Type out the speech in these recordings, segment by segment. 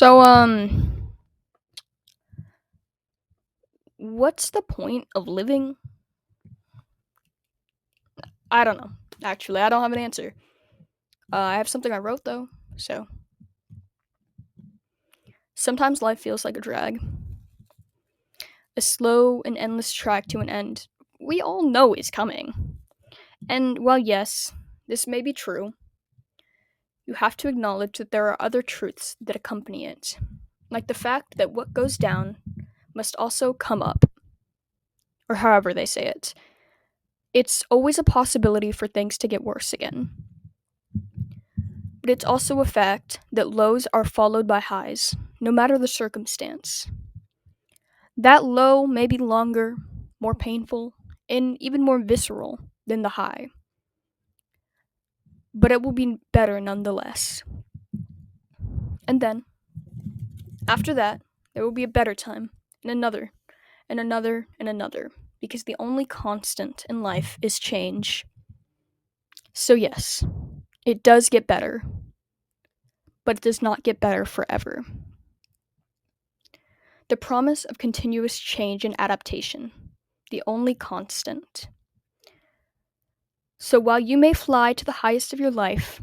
So, what's the point of living? I don't know. Actually, I don't have an answer. I have something I wrote though. So, sometimes life feels like a drag, a slow and endless track to an end. We all know is coming. And while yes, this may be true, you have to acknowledge that there are other truths that accompany it, like the fact that what goes down must also come up, or however they say it. It's always a possibility for things to get worse again. But it's also a fact that lows are followed by highs, no matter the circumstance. That low may be longer, more painful, and even more visceral than the high, but it will be better nonetheless. And then, after that, there will be a better time, and another, and another, and another, because the only constant in life is change. So, yes, it does get better, but it does not get better forever. The promise of continuous change and adaptation, the only constant. So while you may fly to the highest of your life,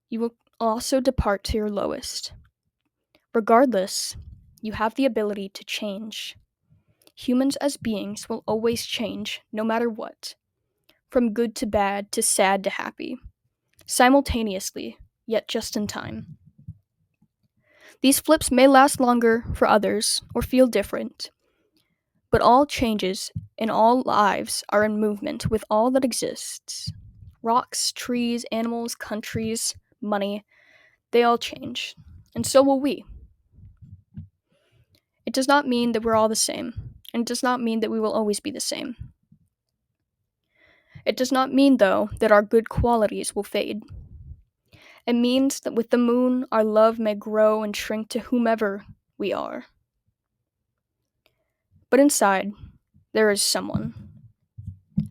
you will also depart to your lowest. Regardless, you have the ability to change. Humans as beings will always change, no matter what, from good to bad to sad to happy, simultaneously, yet just in time. These flips may last longer for others or feel different, but all changes in all lives are in movement with all that exists. Rocks, trees, animals, countries, money, they all change. And so will we. It does not mean that we're all the same, and it does not mean that we will always be the same. It does not mean, though, that our good qualities will fade. It means that with the moon, our love may grow and shrink to whomever we are. But inside, there is someone.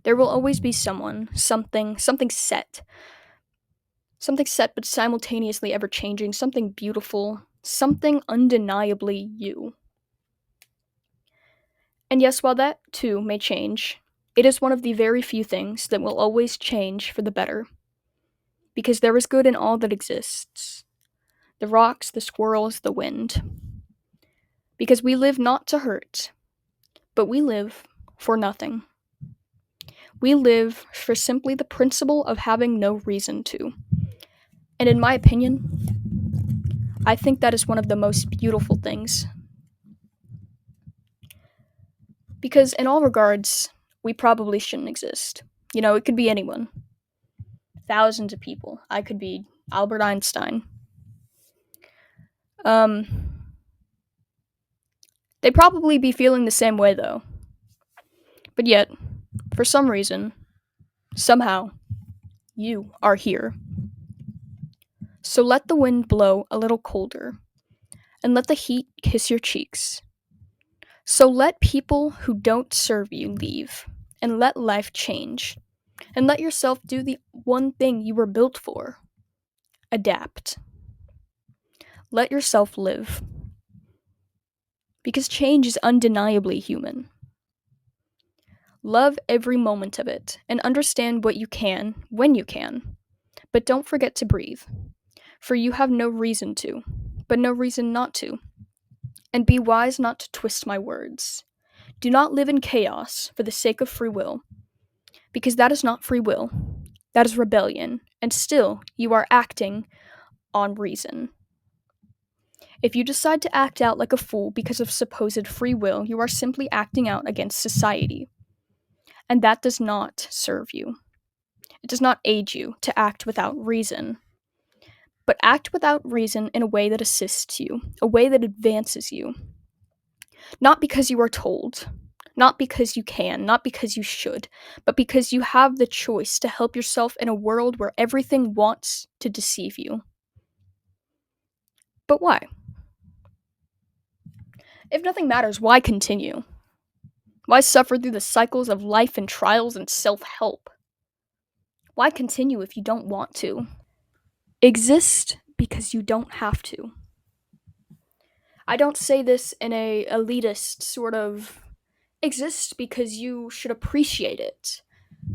There will always be someone, something set. Something set but simultaneously ever changing, something beautiful, something undeniably you. And yes, while that too may change, it is one of the very few things that will always change for the better. Because there is good in all that exists, the rocks, the squirrels, the wind. Because we live not to hurt, but we live for nothing. We live for simply the principle of having no reason to. And in my opinion, I think that is one of the most beautiful things. Because in all regards, we probably shouldn't exist. You know, it could be anyone. Thousands of people. I could be Albert Einstein. Um, they'd probably be feeling the same way though. But yet, for some reason, somehow, you are here. So let the wind blow a little colder, and let the heat kiss your cheeks. So let people who don't serve you leave, and let life change, and let yourself do the one thing you were built for: adapt. Let yourself live. Because change is undeniably human. Love every moment of it, and understand what you can when you can. But don't forget to breathe, for you have no reason to, but no reason not to. And be wise not to twist my words. Do not live in chaos for the sake of free will, because that is not free will, that is rebellion, and still you are acting on reason. If you decide to act out like a fool because of supposed free will, you are simply acting out against society. And that does not serve you. It does not aid you to act without reason. But act without reason in a way that assists you, a way that advances you. Not because you are told, not because you can, not because you should, but because you have the choice to help yourself in a world where everything wants to deceive you. But why? If nothing matters, why continue? Why suffer through the cycles of life and trials and self help? Why continue if you don't want to? Exist because you don't have to. I don't say this in a elitist sort of exist because you should appreciate it.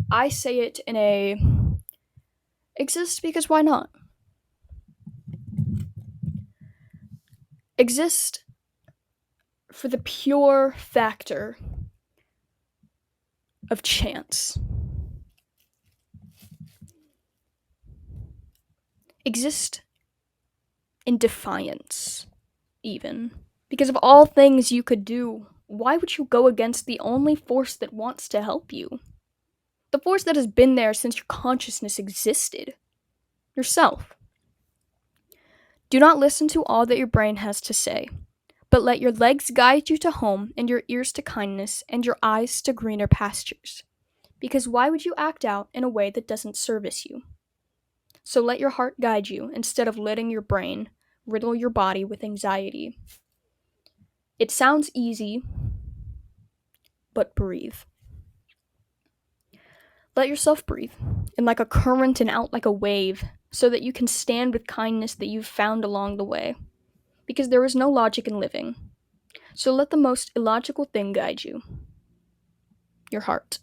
I say it in a exist because why not? Exist for the pure factor of chance. Exist in defiance, even. Because of all things you could do, why would you go against the only force that wants to help you? The force that has been there since your consciousness existed. Yourself. Do not listen to all that your brain has to say, but let your legs guide you to home and your ears to kindness and your eyes to greener pastures. Because why would you act out in a way that doesn't service you? So let your heart guide you instead of letting your brain riddle your body with anxiety. It sounds easy, but breathe. Let yourself breathe, in like a current and out like a wave, so that you can stand with kindness that you've found along the way. Because there is no logic in living. So let the most illogical thing guide you. Your heart.